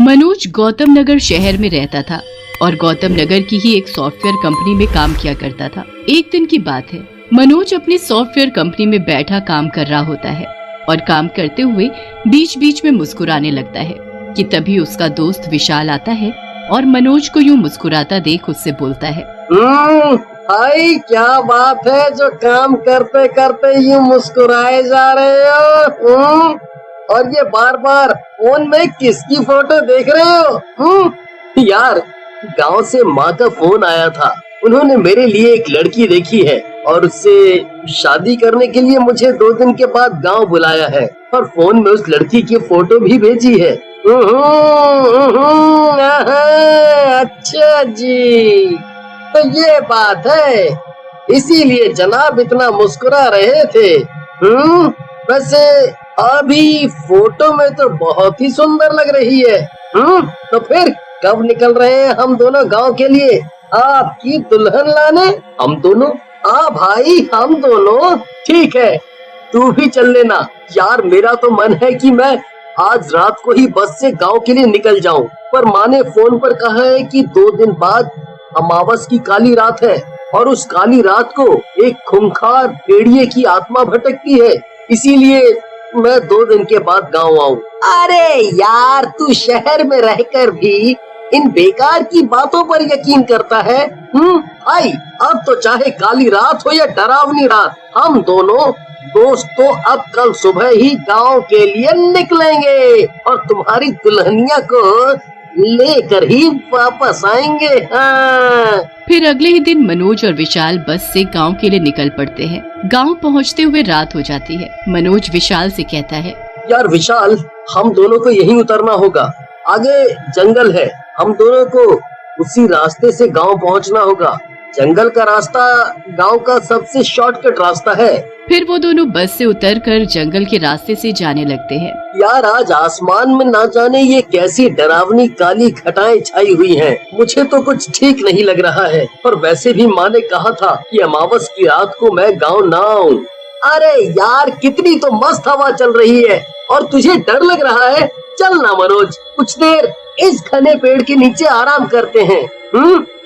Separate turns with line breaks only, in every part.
मनोज गौतम नगर शहर में रहता था और गौतम नगर की ही एक सॉफ्टवेयर कंपनी में काम किया करता था। एक दिन की बात है, मनोज अपनी सॉफ्टवेयर कंपनी में बैठा काम कर रहा होता है और काम करते हुए बीच बीच में मुस्कुराने लगता है कि तभी उसका दोस्त विशाल आता है और मनोज को यूं मुस्कुराता देख उससे बोलता है,
भाई क्या बात है जो काम करते करते यूं मुस्कुराए जा रहे हो? और ये बार बार फोन में किसकी फोटो देख रहे हो? यार गांव से माँ का फोन आया था, उन्होंने मेरे लिए एक लड़की देखी है और उससे शादी करने के लिए मुझे 2 दिन के बाद गांव बुलाया है और फोन में उस लड़की की फोटो भी भेजी है। अच्छा जी, तो ये बात है, इसीलिए जनाब इतना मुस्कुरा रहे थे। वैसे अभी फोटो में तो बहुत ही सुंदर लग रही है। तो फिर कब निकल रहे हैं हम दोनों गांव के लिए आपकी दुल्हन लाने? हम दोनों? भाई हम दोनों। ठीक है, तू भी चल लेना। यार मेरा तो मन है कि मैं आज रात को ही बस से गांव के लिए निकल जाऊं, पर माँ ने फोन पर कहा है कि 2 दिन बाद अमावस की काली रात है और उस काली रात को एक खूंखार भेड़िए की आत्मा भटकती है, इसीलिए मैं 2 दिन के बाद गांव आऊं। अरे यार तू शहर में रहकर भी इन बेकार की बातों पर यकीन करता है? भाई अब तो चाहे काली रात हो या डरावनी रात, हम दोनों दोस्त तो अब कल सुबह ही गांव के लिए निकलेंगे और तुम्हारी दुल्हनिया को लेकर ही वापस आएंगे। हाँ।
फिर अगले ही दिन मनोज और विशाल बस से गांव के लिए निकल पड़ते हैं। गांव पहुंचते हुए रात हो जाती है। मनोज विशाल से कहता है,
यार विशाल, हम दोनों को यहीं उतरना होगा, आगे जंगल है, हम दोनों को उसी रास्ते से गांव पहुंचना होगा। जंगल का रास्ता गांव का सबसे शॉर्टकट रास्ता है।
फिर वो दोनों बस से उतरकर जंगल के रास्ते से जाने लगते हैं।
यार आज आसमान में ना जाने ये कैसी डरावनी काली घटाएं छाई हुई हैं। मुझे तो कुछ ठीक नहीं लग रहा है, और वैसे भी माँ ने कहा था कि अमावस की रात को मैं गांव ना आऊं। अरे यार कितनी तो मस्त हवा चल रही है और तुझे डर लग रहा है। चल ना मनोज, कुछ देर इस घने पेड़ के नीचे आराम करते हैं।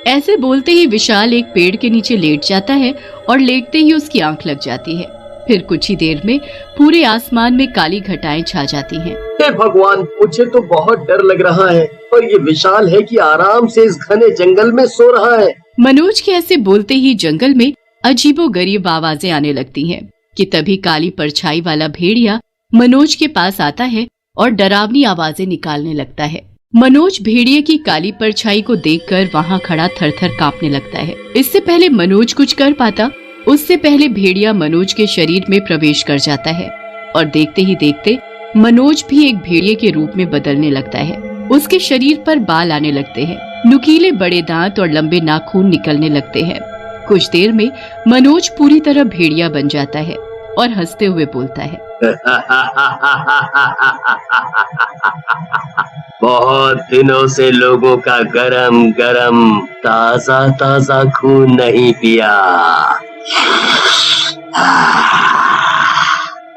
ऐसे बोलते ही विशाल एक पेड़ के नीचे लेट जाता है और लेटते ही उसकी आंख लग जाती है। फिर कुछ ही देर में पूरे आसमान में काली घटाएं छा जाती हैं।
हे भगवान, मुझे तो बहुत डर लग रहा है और ये विशाल है कि आराम से इस घने जंगल में सो रहा है।
मनोज के ऐसे बोलते ही जंगल में अजीबोगरीब आवाजें आने लगती हैं कि तभी काली परछाई वाला भेड़िया मनोज के पास आता है और डरावनी आवाजें निकालने लगता है। मनोज भेड़िए की काली परछाई को देखकर वहाँ खड़ा थर-थर कांपने लगता है। इससे पहले मनोज कुछ कर पाता, उससे पहले भेड़िया मनोज के शरीर में प्रवेश कर जाता है और देखते ही देखते मनोज भी एक भेड़िए के रूप में बदलने लगता है। उसके शरीर पर बाल आने लगते हैं, नुकीले बड़े दांत और लंबे नाखून निकलने लगते हैं। कुछ देर में मनोज पूरी तरह भेड़िया बन जाता है और हंसते हुए बोलता है,
बहुत दिनों से लोगों का गरम गरम ताजा ताजा खून नहीं पिया।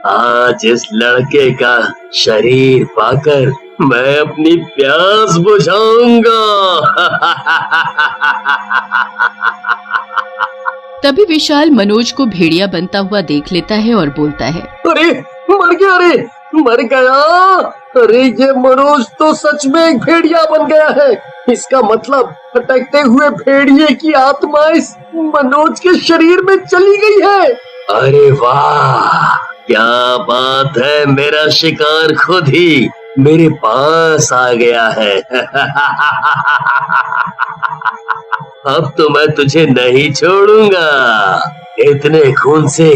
आज इस लड़के का शरीर पाकर मैं अपनी प्यास बुझाऊंगा।
तभी विशाल मनोज को भेड़िया बनता हुआ देख लेता है और बोलता है,
अरे मर गया, अरे मर गया। अरे ये मनोज तो सच में एक भेड़िया बन गया है। इसका मतलब भटकते हुए भेड़िए की आत्मा इस मनोज के शरीर में चली गई है। अरे वाह, क्या बात है, मेरा शिकार खुद ही मेरे पास आ गया है। अब तो मैं तुझे नहीं छोड़ूंगा। इतने खून से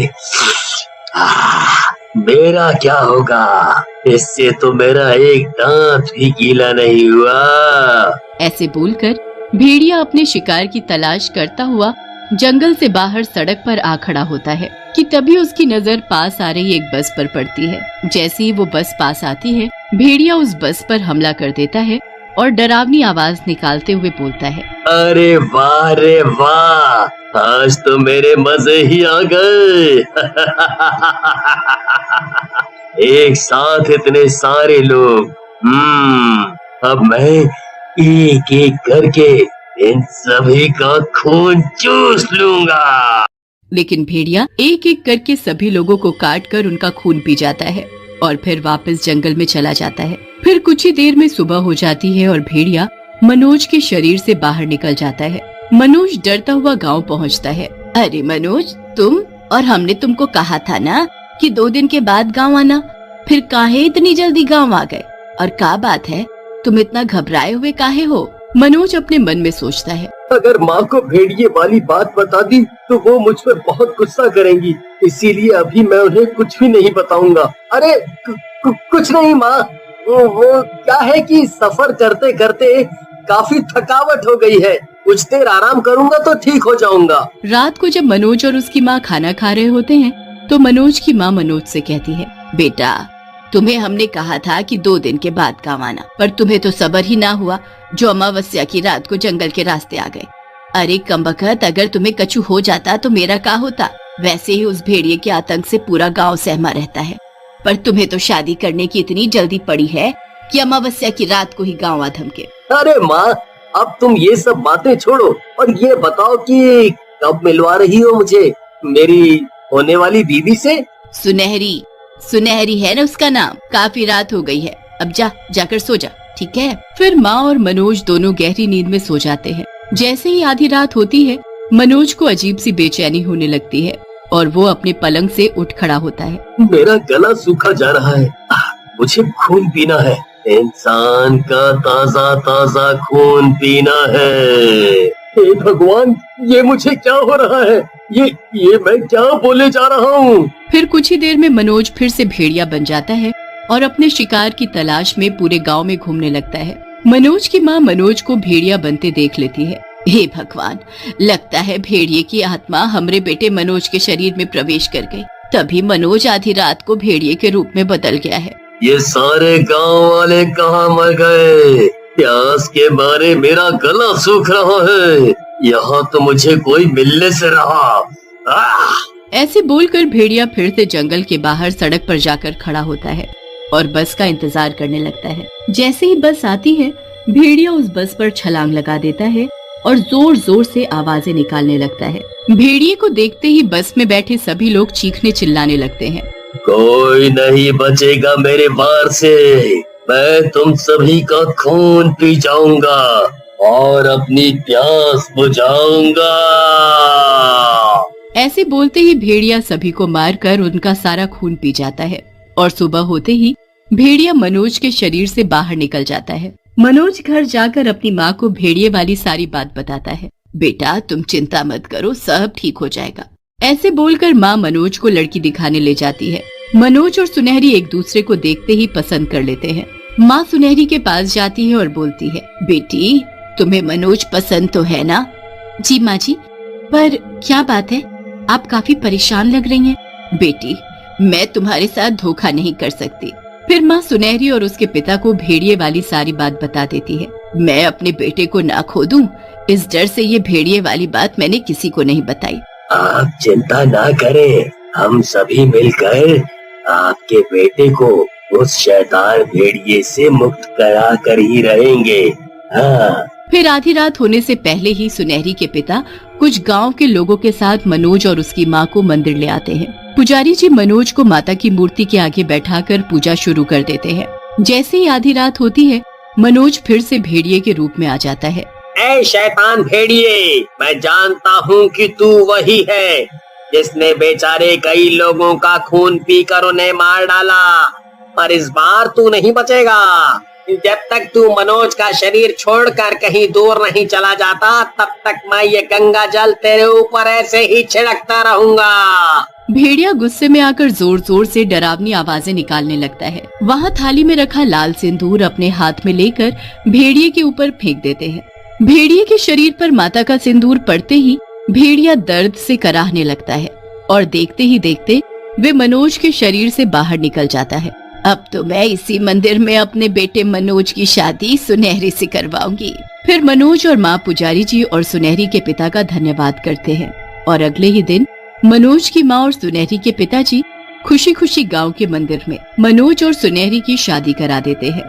मेरा क्या होगा? इससे तो मेरा एक दांत भी गीला नहीं हुआ।
ऐसे बोलकर भेड़िया अपने शिकार की तलाश करता हुआ जंगल से बाहर सड़क पर आ खड़ा होता है कि तभी उसकी नजर पास आ रही एक बस पर पड़ती है। जैसे ही वो बस पास आती है, भेड़िया उस बस पर हमला कर देता है और डरावनी आवाज निकालते हुए बोलता है,
अरे वाह रे वाह, आज तो मेरे मजे ही आ गए। एक साथ इतने सारे लोग, अब मैं एक एक करके इन सभी का खून चूस लूंगा।
लेकिन भेड़िया एक एक करके सभी लोगों को काट कर उनका खून पी जाता है और फिर वापस जंगल में चला जाता है। फिर कुछ ही देर में सुबह हो जाती है और भेड़िया मनोज के शरीर से बाहर निकल जाता है। मनोज डरता हुआ गांव पहुंचता है। अरे मनोज, तुम? और हमने तुमको कहा था ना कि 2 दिन के बाद गांव आना, फिर काहे इतनी जल्दी गांव आ गए? और क्या बात है, तुम इतना घबराए हुए काहे हो? मनोज अपने मन में सोचता है।
अगर माँ को भेड़िए वाली बात बता दी तो वो मुझ पर बहुत गुस्सा करेंगी, इसीलिए अभी मैं उन्हें कुछ भी नहीं बताऊंगा। अरे कुछ नहीं माँ, वो क्या है कि सफर करते करते काफी थकावट हो गई है, कुछ देर आराम करूंगा तो ठीक हो जाऊंगा।
रात को जब मनोज और उसकी माँ खाना खा रहे होते हैं तो मनोज की माँ मनोज से कहती है, बेटा तुम्हें हमने कहा था कि 2 दिन के बाद गाँव आना, पर तुम्हें तो सब्र ही ना हुआ जो अमावस्या की रात को जंगल के रास्ते आ गए। अरे कमबख्त, अगर तुम्हें कछु हो जाता तो मेरा क्या होता? वैसे ही उस भेड़िए के आतंक से पूरा गांव सहमा रहता है, पर तुम्हें तो शादी करने की इतनी जल्दी पड़ी है कि अमावस्या की रात को ही गांव आ धमके।
अरे माँ, अब तुम ये सब बातें छोड़ो और ये बताओ कि कब मिलवा रही हो मुझे मेरी होने वाली बीवी से?
सुनहरी, सुनहरी है ना उसका नाम। काफी रात हो गई है, अब जाकर सो जा, ठीक है? फिर माँ और मनोज दोनों गहरी नींद में सो जाते हैं। जैसे ही आधी रात होती है मनोज को अजीब सी बेचैनी होने लगती है और वो अपने पलंग से उठ खड़ा होता है।
मेरा गला सूखा जा रहा है, मुझे खून पीना है, इंसान का ताजा ताजा खून पीना है। हे भगवान, ये मुझे क्या हो रहा है? ये मैं क्या बोले जा रहा हूँ?
फिर कुछ ही देर में मनोज फिर से भेड़िया बन जाता है और अपने शिकार की तलाश में पूरे गांव में घूमने लगता है। मनोज की माँ मनोज को भेड़िया बनते देख लेती है। हे भगवान, लगता है भेड़िए की आत्मा हमरे बेटे मनोज के शरीर में प्रवेश कर गई, तभी मनोज आधी रात को भेड़िए के रूप में बदल गया है।
ये सारे गांव वाले कहाँ मर गए? प्यास के मारे मेरा गला सूख रहा है, यहाँ तो मुझे कोई मिलने से रहा।
ऐसे बोलकर भेड़िया फिर से जंगल के बाहर सड़क पर जाकर खड़ा होता है और बस का इंतजार करने लगता है। जैसे ही बस आती है भेड़िया उस बस पर छलांग लगा देता है और जोर जोर से आवाजें निकालने लगता है। भेड़िए को देखते ही बस में बैठे सभी लोग चीखने चिल्लाने लगते हैं।
कोई नहीं बचेगा मेरे वार से, मैं तुम सभी का खून पी जाऊंगा और अपनी प्यास बुझाऊंगा।
ऐसे बोलते ही भेड़िया सभी को मारकर उनका सारा खून पी जाता है और सुबह होते ही भेड़िया मनोज के शरीर से बाहर निकल जाता है। मनोज घर जाकर अपनी माँ को भेड़िए वाली सारी बात बताता है। बेटा तुम चिंता मत करो, सब ठीक हो जाएगा। ऐसे बोलकर माँ मनोज को लड़की दिखाने ले जाती है। मनोज और सुनहरी एक दूसरे को देखते ही पसंद कर लेते हैं। माँ सुनहरी के पास जाती है और बोलती है, बेटी तुम्हें मनोज पसंद तो है ना? जी माँ जी, पर क्या बात है, आप काफी परेशान लग रही हैं। बेटी मैं तुम्हारे साथ धोखा नहीं कर सकती। फिर माँ सुनहरी और उसके पिता को भेड़िए वाली सारी बात बता देती है। मैं अपने बेटे को ना खो दूं, इस डर से ये भेड़िए वाली बात मैंने किसी को नहीं बताई।
आप चिंता ना करें, हम सभी मिलकर आपके बेटे को उस शैतान भेड़िए से मुक्त करा कर ही रहेंगे। हाँ।
फिर आधी रात होने से पहले ही सुनहरी के पिता कुछ गांव के लोगों के साथ मनोज और उसकी माँ को मंदिर ले आते हैं। पुजारी जी मनोज को माता की मूर्ति के आगे बैठाकर पूजा शुरू कर देते हैं। जैसे ही आधी रात होती है मनोज फिर से भेड़िए के रूप में आ जाता है।
ऐ शैतान भेड़िए, मैं जानता हूँ कि तू वही है जिसने बेचारे कई लोगों का खून पीकर उन्हें मार डाला, पर इस बार तू नहीं बचेगा। जब तक तू मनोज का शरीर छोड़कर कहीं दूर नहीं चला जाता, तब तक मैं ये गंगा जल तेरे ऊपर ऐसे ही छिड़कता रहूंगा।
भेड़िया गुस्से में आकर जोर जोर से डरावनी आवाजें निकालने लगता है। वहाँ थाली में रखा लाल सिंदूर अपने हाथ में लेकर भेड़िए के ऊपर फेंक देते हैं। भेड़िए के शरीर पर माता का सिंदूर पड़ते ही भेड़िया दर्द से कराहने लगता है और देखते ही देखते वे मनोज के शरीर से बाहर निकल जाता है। अब तो मैं इसी मंदिर में अपने बेटे मनोज की शादी सुनहरी से करवाऊंगी। फिर मनोज और माँ पुजारी जी और सुनहरी के पिता का धन्यवाद करते हैं और अगले ही दिन मनोज की माँ और सुनहरी के पिताजी खुशी खुशी गांव के मंदिर में मनोज और सुनहरी की शादी करा देते हैं।